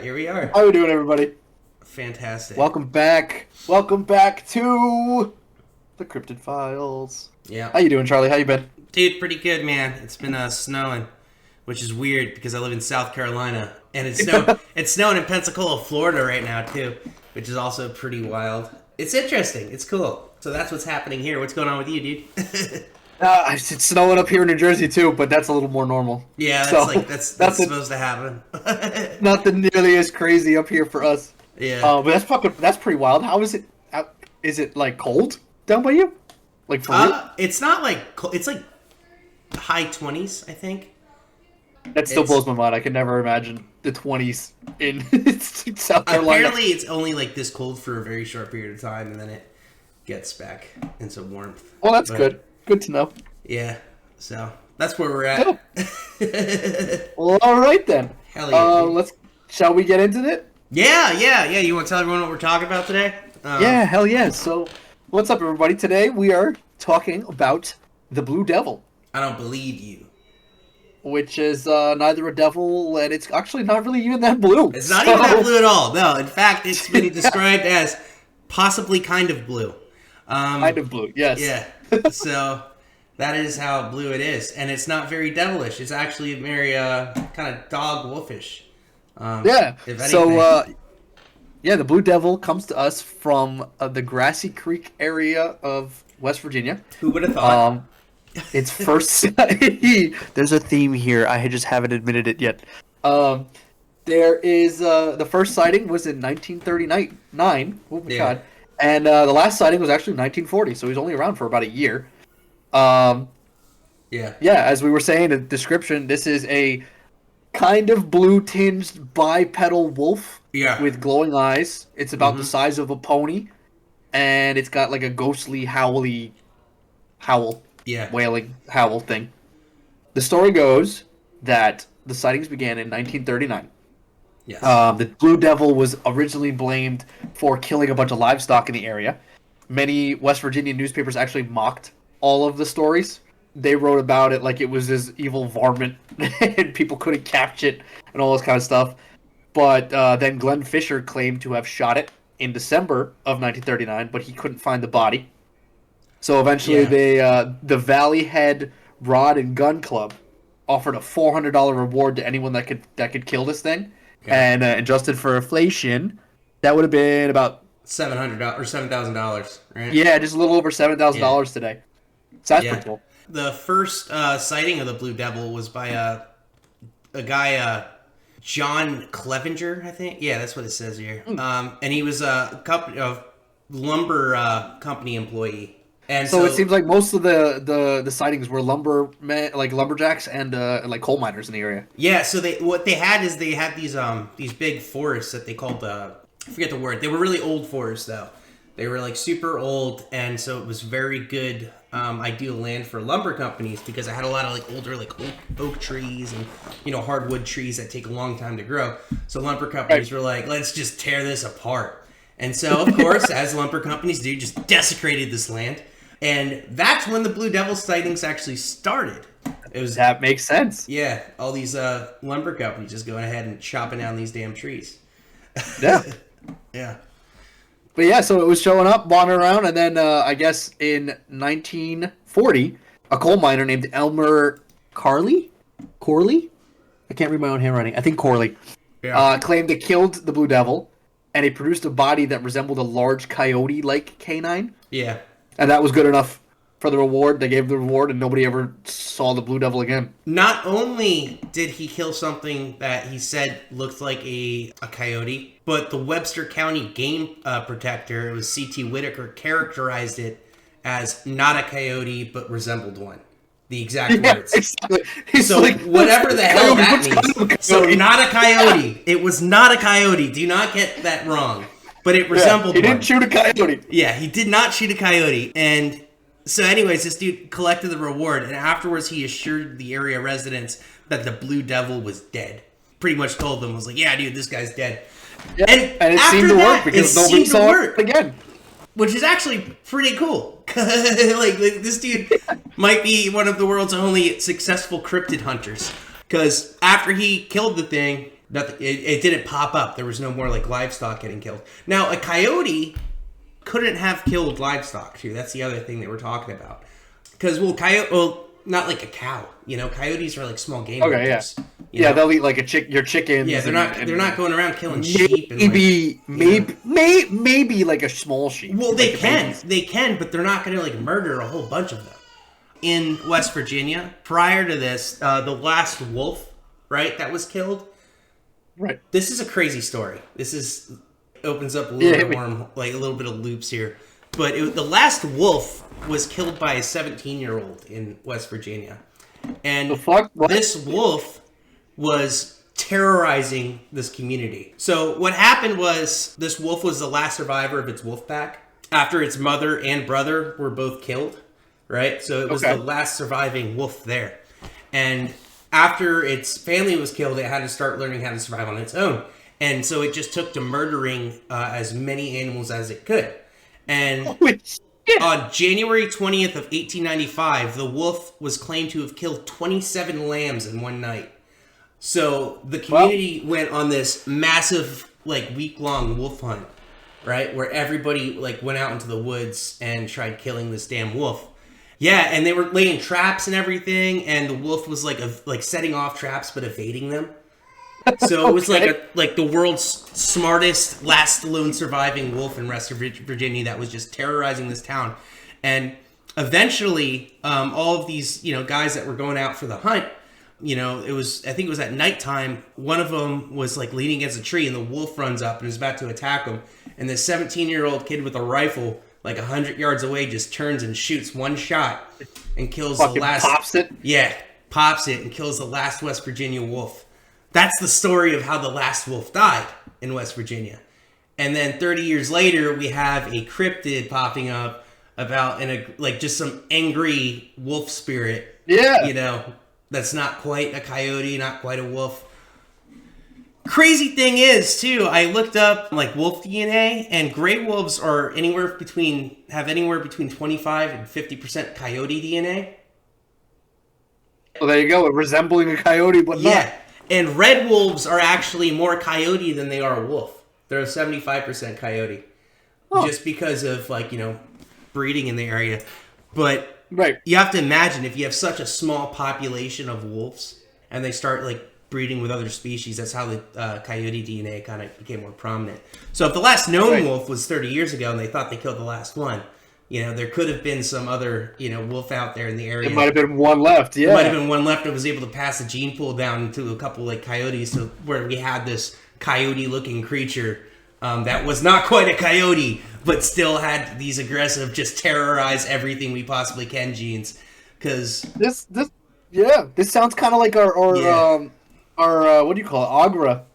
here we are. How are we doing, everybody? Fantastic. Welcome back. Welcome back to the Cryptid Files. Yeah. How you doing, Charlie? How you been? Dude, pretty good, man. It's been snowing, which is weird because I live in South Carolina, and it's snowing in Pensacola, Florida right now, too, which is also pretty wild. It's interesting. It's cool. So that's what's happening here. What's going on with you, dude? It's snowing up here in New Jersey, too, but that's a little more normal. Yeah, that's supposed to happen. Nothing nearly as crazy up here for us. Yeah. But that's pretty wild. How is it? Is it, like, cold down by you? Like, for real? It's not like... It's like high 20s, I think. That still blows my mind. I could never imagine the 20s in South Carolina. Apparently, it's only like this cold for a very short period of time, and then it gets back into warmth. Well, that's good. Good to know. Yeah, so that's where we're at. Well, all right then. Hell yeah. Shall we get into it? Yeah. You want to tell everyone what we're talking about today? Yeah, hell yeah. So, what's up, everybody? Today we are talking about the Blue Devil. I don't believe you. Which is neither a devil, and it's actually not really even that blue. It's not even that blue at all. No, in fact, it's been described as possibly kind of blue. Kind of blue, yes. Yeah. So that is how blue it is, and it's not very devilish. It's actually very kind of dog wolfish. Yeah. If anything. So, the Blue Devil comes to us from the Grassy Creek area of West Virginia. Who would have thought? It's first. There's a theme here. I just haven't admitted it yet. There is the first sighting was in 1939. Oh my god! And the last sighting was actually 1940. So he's only around for about a year. Yeah. As we were saying in the description, this is a kind of blue tinged bipedal wolf. Yeah. With glowing eyes. It's about the size of a pony, and it's got like a ghostly howl. Wailing howl thing. The story goes that the sightings began in 1939. Yes. The Blue Devil was originally blamed for killing a bunch of livestock in the area. Many West Virginia newspapers actually mocked all of the stories. They wrote about it like it was this evil varmint and people couldn't catch it and all this kind of stuff. But then Glenn Fisher claimed to have shot it in December of 1939, but he couldn't find the body. So eventually, the Valley Head Rod and Gun Club offered a $400 reward to anyone that could kill this thing, and adjusted for inflation, that would have been about $700 or $7,000, right? Yeah, just a little over $7,000 today. So that's pretty cool. The first sighting of the Blue Devil was by a guy, John Clevenger, I think. Yeah, that's what it says here. And he was a lumber company employee. And so it seems like most of the sightings were lumberjacks and like coal miners in the area. Yeah, so they had these big forests that they called I forget the word. They were really old forests though. They were like super old, and so it was very good ideal land for lumber companies because it had a lot of like older like oak trees and hardwood trees that take a long time to grow. So lumber companies were like, let's just tear this apart. And so of course, as lumber companies do, just desecrated this land. And that's when the Blue Devil sightings actually started. That makes sense. Yeah, all these lumber companies just going ahead and chopping down these damn trees. Yeah. Yeah. But yeah, so it was showing up, wandering around, and then I guess in 1940, a coal miner named Elmer Corley? I can't read my own handwriting. I think Corley. Yeah. Claimed to killed the Blue Devil, and he produced a body that resembled a large coyote-like canine. Yeah. And that was good enough for the reward. They gave the reward, and nobody ever saw the Blue Devil again. Not only did he kill something that he said looked like a coyote, but the Webster County game protector, it was C.T. Whitaker, characterized it as not a coyote, but resembled one. The exact words. Exactly. So like, whatever the hell that means. So not a coyote. It was not a coyote. Do not get that wrong. But it resembled one. He didn't shoot a coyote. Yeah, he did not shoot a coyote. And so anyways, this dude collected the reward, and afterwards he assured the area residents that the Blue Devil was dead. Pretty much told them, was like, yeah, dude, this guy's dead. Yeah, and it seemed to work because nobody saw it again. Which is actually pretty cool. like this dude might be one of the world's only successful cryptid hunters. Because after he killed the thing, Nothing. It didn't pop up. There was no more like livestock getting killed. Now a coyote couldn't have killed livestock too. That's the other thing that we're talking about. Because not like a cow. You know, coyotes are like small game. Okay, hunters, yeah, know? they'll eat like your chickens. Yeah, they're not going around killing sheep. And maybe like a small sheep. Well, like they can, but they're not going to like murder a whole bunch of them. In West Virginia, prior to this, the last wolf, right, that was killed. Right. This is a crazy story. Opens up a little bit more, like a little bit of loops here. But the last wolf was killed by a 17-year-old in West Virginia. And this wolf was terrorizing this community. So what happened was this wolf was the last survivor of its wolf pack after its mother and brother were both killed, right? So it was the last surviving wolf there. And after its family was killed, it had to start learning how to survive on its own. And so it just took to murdering as many animals as it could. And on January 20th of 1895, the wolf was claimed to have killed 27 lambs in one night. So the community went on this massive, like, week-long wolf hunt, right? Where everybody, like, went out into the woods and tried killing this damn wolf. Yeah, and they were laying traps and everything, and the wolf was, like setting off traps but evading them. So it was like the world's smartest, last lone surviving wolf in West Virginia that was just terrorizing this town. And eventually, all of these, guys that were going out for the hunt, I think it was at nighttime, one of them was like leaning against a tree and the wolf runs up and is about to attack him. And this 17-year-old kid with a rifle, like 100 yards away, just turns and shoots one shot and kills the last... pops it? Yeah, pops it and kills the last West Virginia wolf. That's the story of how the last wolf died in West Virginia. And then 30 years later, we have a cryptid popping up about just some angry wolf spirit. Yeah. That's not quite a coyote, not quite a wolf. Crazy thing is, too, I looked up like wolf DNA, and gray wolves are anywhere between 25 and 50% coyote DNA. Well, there you go, resembling a coyote, but not. And red wolves are actually more coyote than they are wolf. They're a 75% coyote. Just because of, breeding in the area. But you have to imagine, if you have such a small population of wolves, and they start, breeding with other species, that's how the coyote DNA kind of became more prominent. So if the last known wolf was 30 years ago, and they thought they killed the last one, there could have been some other, wolf out there in the area. It might have been one left, yeah. There might have been one left that was able to pass the gene pool down to a couple, coyotes, so where we had this coyote-looking creature that was not quite a coyote, but still had these aggressive, just terrorize everything we possibly can genes. Because... This sounds kind of like our what do you call it, Agra.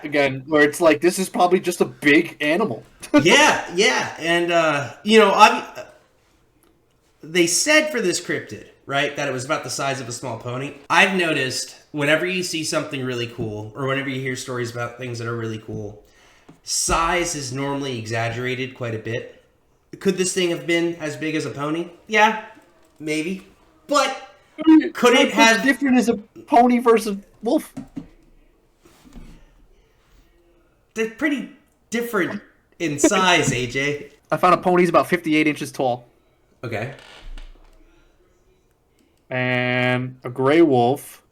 Again, where it's like, this is probably just a big animal. yeah. And, they said for this cryptid, right, that it was about the size of a small pony. I've noticed whenever you see something really cool, or whenever you hear stories about things that are really cool, size is normally exaggerated quite a bit. Could this thing have been as big as a pony? Yeah, maybe. But could it have... What's different as a pony versus wolf? They're pretty different in size, AJ. I found a pony's about 58 inches tall. Okay. And a gray wolf.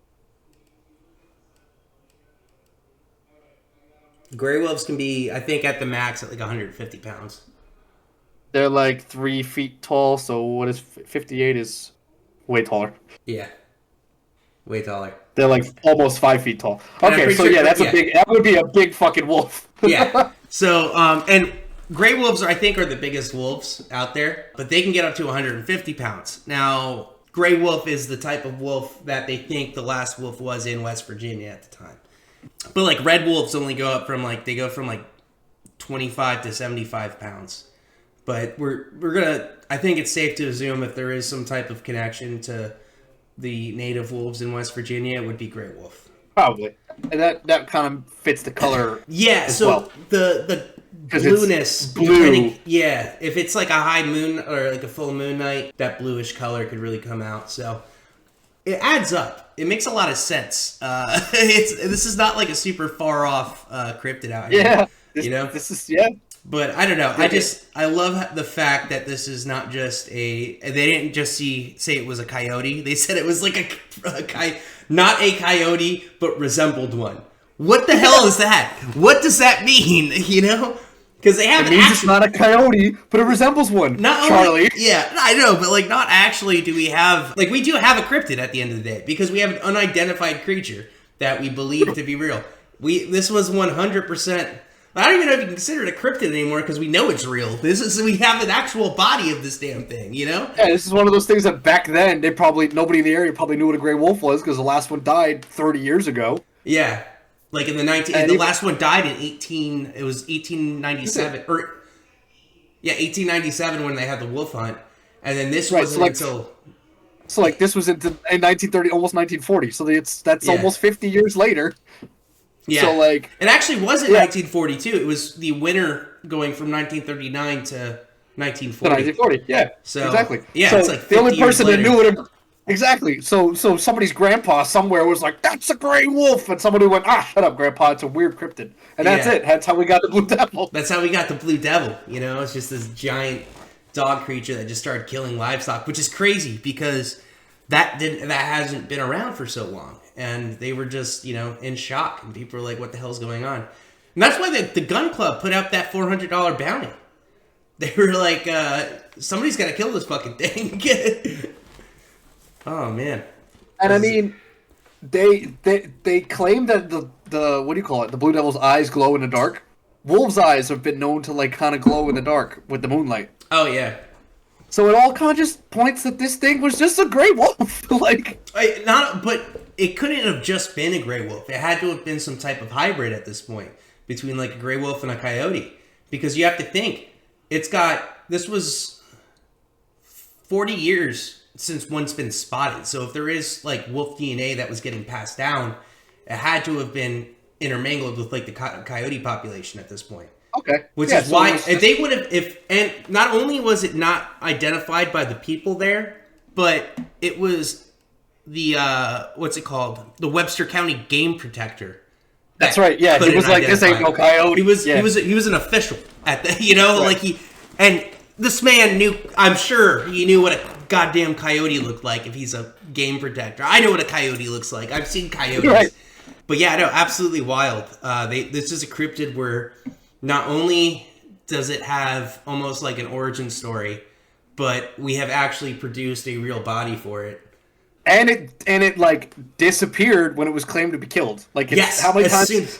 Gray wolves can be, I think, at the max at 150 pounds. They're 3 feet tall, so what is 58 is way taller. Yeah. Way taller. They're almost 5 feet tall. Okay, so that would be a big fucking wolf. Yeah. So, and gray wolves, I think, are the biggest wolves out there, but they can get up to 150 pounds. Now, gray wolf is the type of wolf that they think the last wolf was in West Virginia at the time. But red wolves only go up from 25 to 75 pounds. But we're gonna, I think it's safe to assume if there is some type of connection to the native wolves in West Virginia, it would be gray wolf. Probably. And that kind of fits the color. Yeah, as so well. the blueness. Blue. If it's a high moon or a full moon night, that bluish color could really come out. So it adds up. It makes a lot of sense. This is not like a super far off cryptid out here. Yeah. This is yeah. But I don't know. I love the fact that this is not just a. They didn't just say it was a coyote. They said it was like not a coyote, but resembled one. What the hell is that? What does that mean? Because they have. It means it's not a coyote, but it resembles one. Not Charlie. Only, yeah, I know, but like, not actually. Do we have we do have a cryptid at the end of the day because we have an unidentified creature that we believe to be real. This was 100%. I don't even know if you can consider it a cryptid anymore because we know it's real. We have an actual body of this damn thing, Yeah, this is one of those things that back then nobody in the area probably knew what a gray wolf was because the last one died 30 years ago. Yeah, like in the last one died in 1897 or 1897 when they had the wolf hunt, and then this wasn't until. So like this was in 1930, almost 1940. So that's almost 50 years later. Yeah. So like it actually wasn't 1942. It was the winter going from 1939 to 1940. 1940. Yeah. So exactly. Yeah. So it's like 50 the only person years that knew it. Exactly. So somebody's grandpa somewhere was like, "That's a gray wolf," and somebody went, "Shut up, grandpa! It's a weird cryptid." And that's it. That's how we got the blue devil. That's how we got the blue devil. It's just this giant dog creature that just started killing livestock, which is crazy because that hasn't been around for so long. And they were just, in shock. And people were like, what the hell's going on? And that's why the gun club put out that $400 bounty. They were like, somebody's got to kill this fucking thing. Oh, man. And I mean, they claim that the what do you call it? The blue devil's eyes glow in the dark. Wolves' eyes have been known to like kind of glow in the dark with the moonlight. Oh, yeah. So it all kind of just points that this thing was just a gray wolf. But it couldn't have just been a gray wolf. It had to have been some type of hybrid at this point between like a gray wolf and a coyote. Because you have to think, this was 40 years since one's been spotted. So if there is like wolf DNA that was getting passed down, it had to have been intermingled with like the coyote population at this point. Okay. Which is why they would have, and not only was it not identified by the people there, but it was the, what's it called? The Webster County Game Protector. That's right. Yeah. He was like, this ain't no coyote. He was an official at the, right. And this man knew, I'm sure he knew what a goddamn coyote looked like if he's a game protector. I know what a coyote looks like. I've seen coyotes. Right. But yeah, no, absolutely wild. This is a cryptid where not only does it have almost like an origin story, but we have actually produced a real body for it. And it like disappeared when it was claimed to be killed. Like how many times?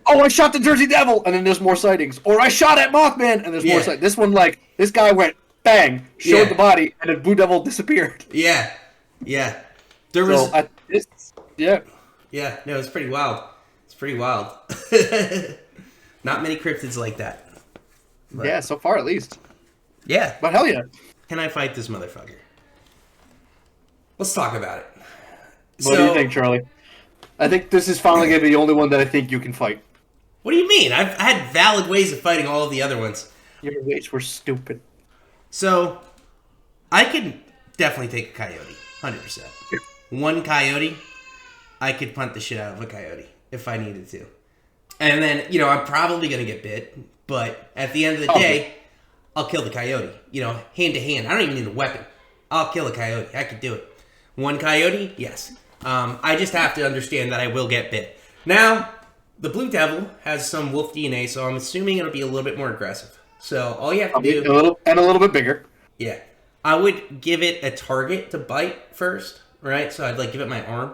I shot the Jersey Devil, and then there's more sightings. Or I shot at Mothman, and there's more sightings. This one, this guy went bang, showed the body, and then Blue Devil disappeared. Yeah. There was. Yeah. No, it's pretty wild. Not many cryptids like that. But, yeah, so far at least. Yeah. But hell yeah. Can I fight this motherfucker? Let's talk about it. What do you think, Charlie? I think this is finally going to be the only one that I think you can fight. What do you mean? I had valid ways of fighting all of the other ones. Your ways were stupid. So, I can definitely take a coyote. 100%. One coyote, I could punt the shit out of a coyote if I needed to. And then, I'm probably going to get bit, but at the end of the day, I'll kill the coyote. Hand to hand. I don't even need a weapon. I'll kill a coyote. I could do it. One coyote? Yes. I just have to understand that I will get bit. Now, the Blue Devil has some wolf DNA, so I'm assuming it'll be a little bit more aggressive. So all you have to do... a little bit bigger. Yeah. I would give it a target to bite first, right? So I'd give it my arm.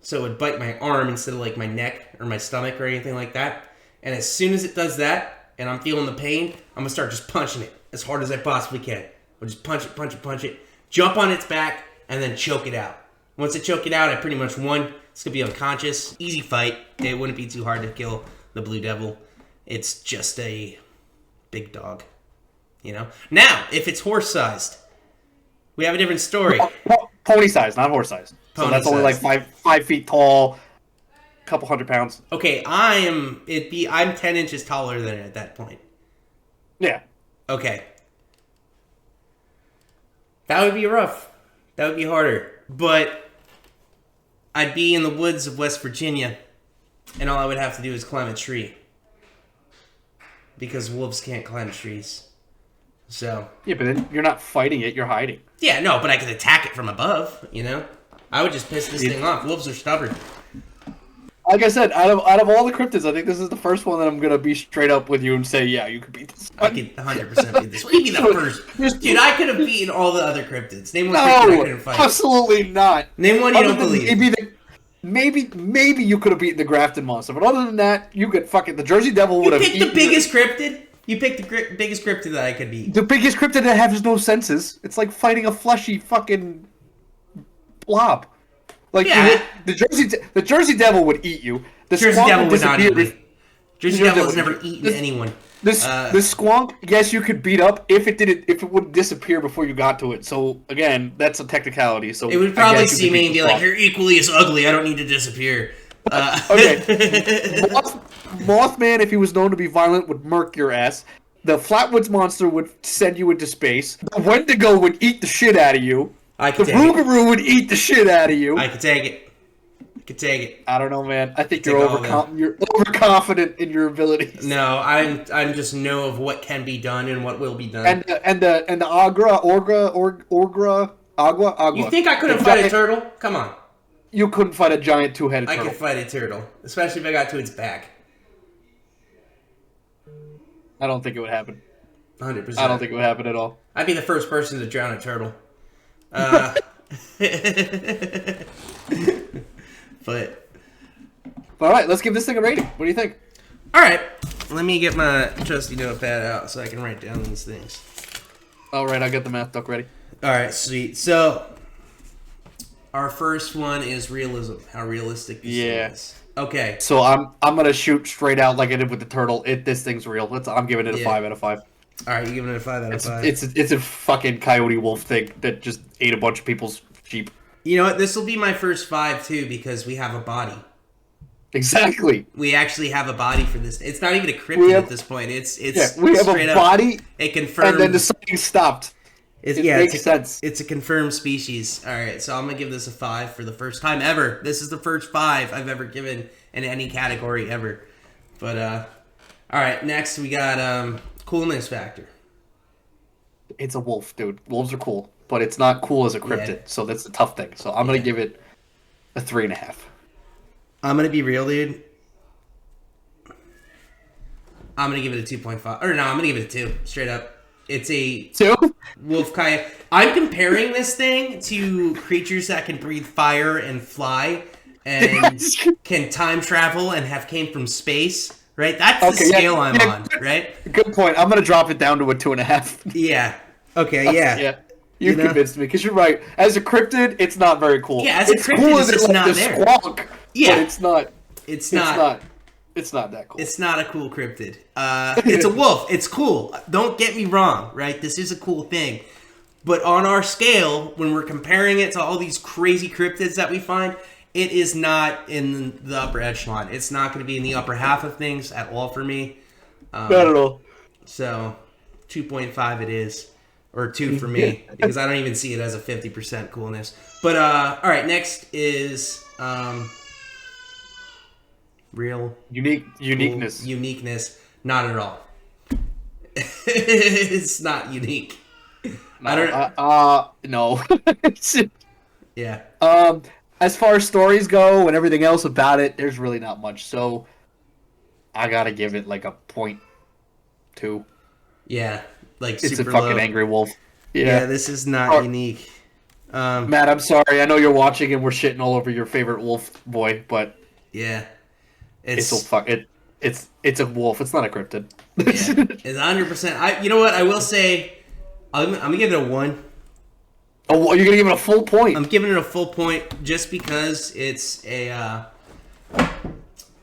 So it would bite my arm instead of my neck or my stomach or anything like that. And as soon as it does that, and I'm feeling the pain, I'm going to start just punching it as hard as I possibly can. I'll just punch it, jump on its back, and then choke it out. Once I choke it out, I pretty much won. It's going to be unconscious. Easy fight. It wouldn't be too hard to kill the Blue Devil. It's just a big dog. Now, if it's horse-sized, we have a different story. Pony-sized, not horse-sized. So that's only 5 feet tall, a couple 100 pounds. Okay, I'm 10 inches taller than it at that point. Yeah. Okay. That would be rough. That would be harder. But I'd be in the woods of West Virginia, and all I would have to do is climb a tree. Because wolves can't climb trees. So. Yeah, but then you're not fighting it, you're hiding. Yeah, no, but I could attack it from above, you know? I would just piss this thing off. Wolves are stubborn. Like I said, out of all the cryptids, I think this is the first one that I'm going to be straight up with you and say, yeah, you could beat this one. I could 100% beat this one. You'd be the first. Dude, I could have beaten all the other cryptids. Name one cryptid I couldn't fight. Absolutely not. Name one you don't believe. Maybe you could have beaten the Grafton monster, but other than that, you could fucking... The Jersey Devil would have eaten... You picked the biggest cryptid? You picked the biggest cryptid that I could beat. The biggest cryptid that has no senses. It's like fighting a fleshy fucking blob. Like, yeah. The Jersey Devil would eat you. The Jersey Devil would not eat me. Jersey Devil has never eaten anyone. The squonk, yes, you could beat up if it wouldn't disappear before you got to it. So again, that's a technicality. So it would probably see me and be like, "You're equally as ugly. I don't need to disappear." Okay. Mothman, if he was known to be violent, would murk your ass. The Flatwoods monster would send you into space. The Wendigo would eat the shit out of you. The Rougarou would eat the shit out of you. I could take it. I don't know, man. I think you're overconfident in your abilities. No, I'm just know of what can be done and what will be done. And the Agua. You think I couldn't fight a turtle? Come on. You couldn't fight a giant two-headed turtle. I could fight a turtle, especially if I got to its back. I don't think it would happen. 100%. I don't think it would happen at all. I'd be the first person to drown a turtle. But all right, let's give this thing a rating. What do you think? All right, let me get my trusty notepad out so I can write down these things. All right, I got the math doc ready. All right, sweet. So our first one is realism. How realistic this is. Okay. So I'm gonna shoot straight out like I did with the turtle. This thing's real. I'm giving it a 5 out of 5. All right, you're giving it a 5 out of 5. It's a fucking coyote wolf thing that just ate a bunch of people's sheep. You know what? This will be my first 5 too because we have a body. Exactly. We actually have a body for this. It's not even a cryptid at this point. It's we have a body. It confirmed. And then the sighting stopped. It makes sense. It's a confirmed species. All right, so I'm gonna give this a 5 for the first time ever. This is the first 5 I've ever given in any category ever. But all right, next we got coolness factor. It's a wolf, dude. Wolves are cool, but it's not cool as a cryptid. So that's the tough thing. So I'm gonna give it a 3.5. I'm gonna be real, dude. I'm gonna give it a 2.5. Or no, I'm gonna give it a 2. Straight up. It's a 2? Wolf coyote. I'm comparing this thing to creatures that can breathe fire and fly and can time travel and have came from space. Right? That's the scale I'm on, right? Good point. I'm gonna drop it down to a 2.5. Yeah. Okay, yeah. Yeah. You convinced me, because you're right. As a cryptid, it's not very cool. Yeah, as a cryptid, it's just not there. Squonk, yeah. But it's not that cool. It's not a cool cryptid. It's a wolf. It's cool. Don't get me wrong, right? This is a cool thing. But on our scale, when we're comparing it to all these crazy cryptids that we find, it is not in the upper echelon. It's not going to be in the upper half of things at all for me. Not at all. So, 2.5 it is. Or 2 for me, because I don't even see it as a 50% coolness. But, all right, next is real... Uniqueness. Cool, uniqueness. Not at all. It's not unique. No. No. Yeah. As far as stories go and everything else about it, there's really not much. So, I gotta give it like a 0.2. Yeah. Like it's super a fucking low. Angry wolf. Yeah, this is not unique. Matt, I'm sorry. I know you're watching and we're shitting all over your favorite wolf boy, but yeah, it's a wolf. It's not a cryptid. Yeah, it's 100%. You know what? I will say, I'm gonna give it a 1. Oh, you're gonna give it a full point? I'm giving it a full point just because it's a.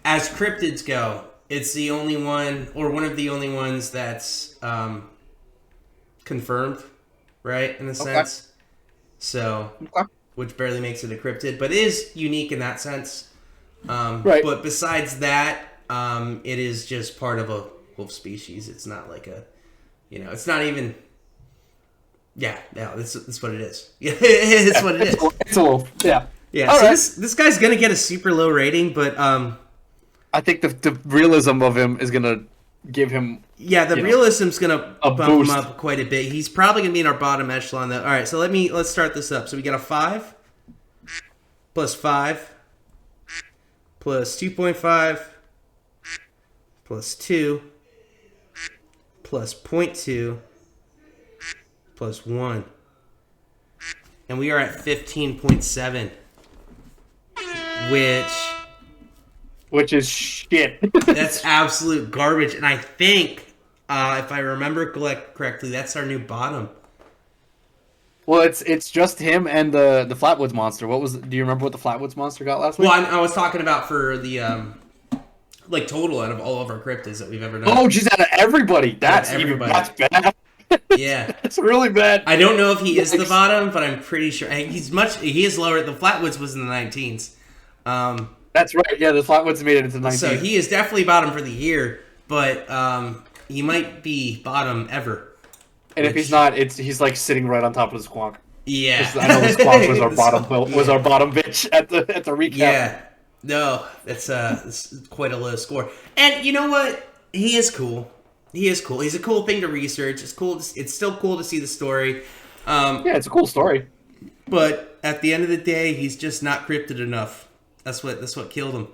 As cryptids go, it's the only one, or one of the only ones that's confirmed, right, in a sense. So, which barely makes it a cryptid, but is unique in that sense. Right. But besides that, it is just part of a wolf species. It's not like a, it's not even. Yeah, no, that's what it is. Yeah, it's what it is. It's a wolf. Yeah. Yeah, All so right. this guy's gonna get a super low rating, but I think the realism of him is gonna give him yeah, the you know, realism's gonna a bump him boost. up quite a bit. He's probably gonna be in our bottom echelon though. All right, so let's start this up. So we got a 5 plus 5 plus 2.5 plus 2 plus 0.2 plus 1. And we are at 15.7, Which is shit. that's absolute garbage. And I think, if I remember correctly, that's our new bottom. Well, it's just him and the Flatwoods monster. Do you remember what the Flatwoods monster got last week? Well, I was talking about for the like total out of all of our cryptids that we've ever done. Oh, geez, out of everybody. That's everybody. That's bad. Yeah, That's really bad. I don't know if he is the bottom, but I'm pretty sure he is lower. The Flatwoods was in the 19s. That's right. Yeah, the Flatwoods made it into 19. So he is definitely bottom for the year, but he might be bottom ever. And if he's not, he's like sitting right on top of the Squonk. Yeah, I know the Squonk was our The bottom Squonk, was yeah. our bottom bitch at the recap. Yeah, no, it's quite a low score. And you know what? He is cool. He is cool. He's a cool thing to research. It's cool. It's still cool to see the story. Yeah, it's a cool story. But at the end of the day, he's just not cryptid enough. That's what killed him.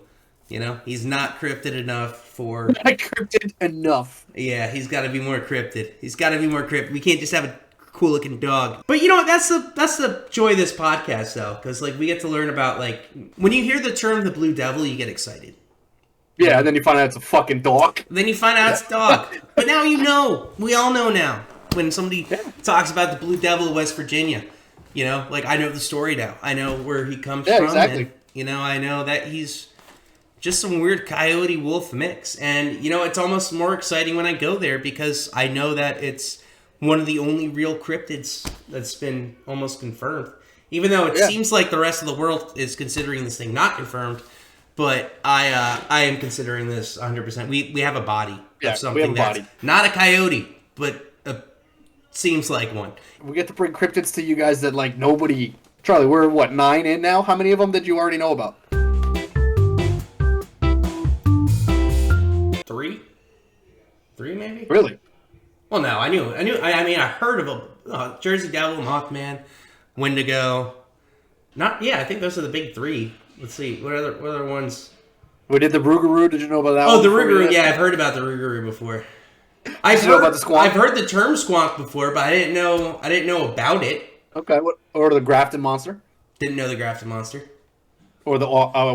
You know, he's not cryptid enough for. Not cryptid enough. Yeah, he's got to be more cryptid. He's got to be more cryptid. We can't just have a cool looking dog. But you know what? That's the joy of this podcast, though, because like we get to learn about like when you hear the term the Blue Devil, you get excited. Yeah, and then you find out it's a fucking dog. Then you find out it's a dog. But now you know. We all know now. When somebody talks about the Blue Devil of West Virginia, you know, like I know the story now. I know where he comes from. Exactly. And, you know, I know that he's just some weird coyote wolf mix. And, you know, it's almost more exciting when I go there because I know that it's one of the only real cryptids that's been almost confirmed. Even though it seems like the rest of the world is considering this thing not confirmed. But I am considering this 100%. We have a body of something that's not a coyote, but seems like one. We get to bring cryptids to you guys that like nobody. Charlie, we're what 9 in now? How many of them did you already know about? 3 maybe. Really? Well, no, I knew. I mean, I heard of a Jersey Devil, Mothman, Wendigo. I think those are the big 3. Let's see, what other ones? We did the Rougarou. Did you know about that? Oh, the Rougarou. Yeah, I've heard about the Rougarou before. I've heard about the Squonk? I've heard the term Squonk before, but I didn't know about it. Okay. Or the Grafton monster? Didn't know the Grafton monster. Or the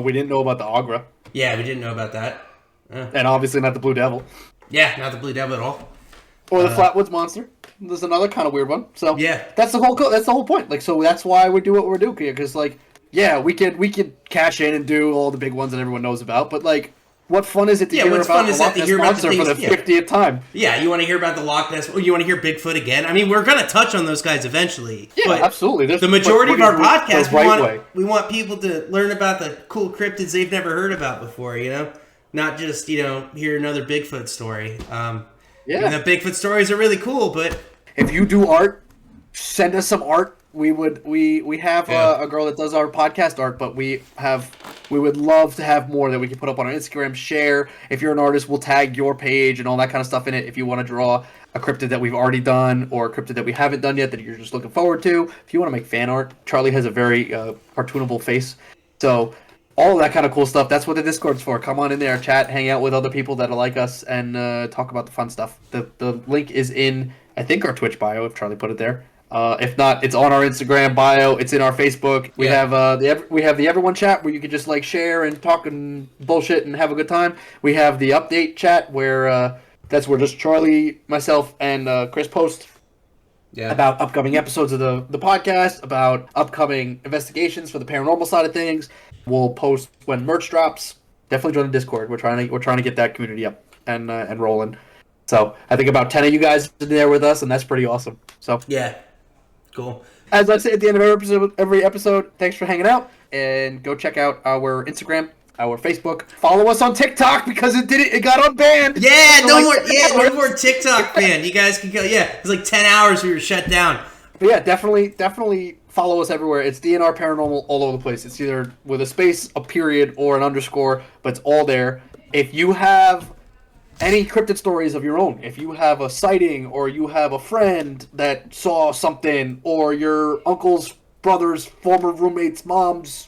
we didn't know about the Agra. Yeah, we didn't know about that. And obviously not the Blue Devil. Yeah, not the Blue Devil at all. Or the Flatwoods monster. There's another kind of weird one. So yeah, that's the whole point. Like, so that's why we do what we're doing here, because like, yeah, we could cash in and do all the big ones that everyone knows about, but like, what fun is it to hear about the Loch Ness monster for the 50th time? Yeah, you want to hear about the Loch Ness? Or you want to hear Bigfoot again? I mean, we're gonna touch on those guys eventually. Yeah, but absolutely. The majority of our podcast, way. we want people to learn about the cool cryptids they've never heard about before. You know, not just hear another Bigfoot story. Yeah, and the Bigfoot stories are really cool, but if you do art, send us some art. We have a girl that does our podcast art, but we would love to have more that we can put up on our Instagram, share. If you're an artist, we'll tag your page and all that kind of stuff in it. If you want to draw a cryptid that we've already done or a cryptid that we haven't done yet that you're just looking forward to. If you want to make fan art, Charlie has a very cartoonable face. So all of that kind of cool stuff. That's what the Discord's for. Come on in there, chat, hang out with other people that are like us, and talk about the fun stuff. The link is in, I think, our Twitch bio, if Charlie put it there. If not, it's on our Instagram bio. It's in our Facebook. We have the Everyone chat where you can just like share and talk and bullshit and have a good time. We have the update chat where that's where just Charlie, myself, and Chris post about upcoming episodes of the podcast, about upcoming investigations for the paranormal side of things. We'll post when merch drops. Definitely join the Discord. We're trying to get that community up and rolling. So I think about 10 of you guys are there with us, and that's pretty awesome. So yeah. Cool. As I say at the end of every episode, thanks for hanging out, and go check out our Instagram, our Facebook. Follow us on TikTok because it got unbanned. Yeah, no more TikTok ban. You guys can go. Yeah, it was like 10 hours we were shut down. But yeah, definitely follow us everywhere. It's DNR Paranormal all over the place. It's either with a space, a period, or an underscore, but it's all there. If you have any cryptid stories of your own, if you have a sighting, or you have a friend that saw something, or your uncle's brother's former roommate's mom's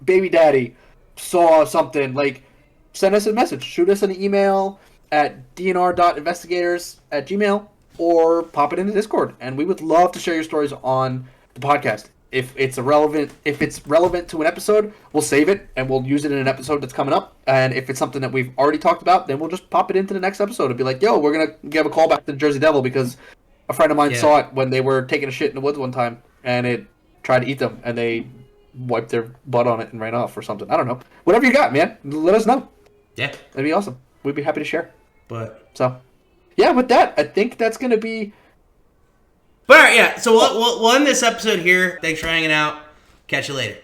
baby daddy saw something, like, send us a message. Shoot us an email at dnr.investigators@gmail.com or pop it into Discord, and we would love to share your stories on the podcast. If it's relevant to an episode, we'll save it and we'll use it in an episode that's coming up. And if it's something that we've already talked about, then we'll just pop it into the next episode and be like, "Yo, we're gonna give a call back to the Jersey Devil because a friend of mine saw it when they were taking a shit in the woods one time, and it tried to eat them, and they wiped their butt on it and ran off or something." I don't know. Whatever you got, man. Let us know. Yeah, that'd be awesome. We'd be happy to share. But so. Yeah, with that, I think that's going to be... But all right, yeah, so we'll end this episode here. Thanks for hanging out. Catch you later.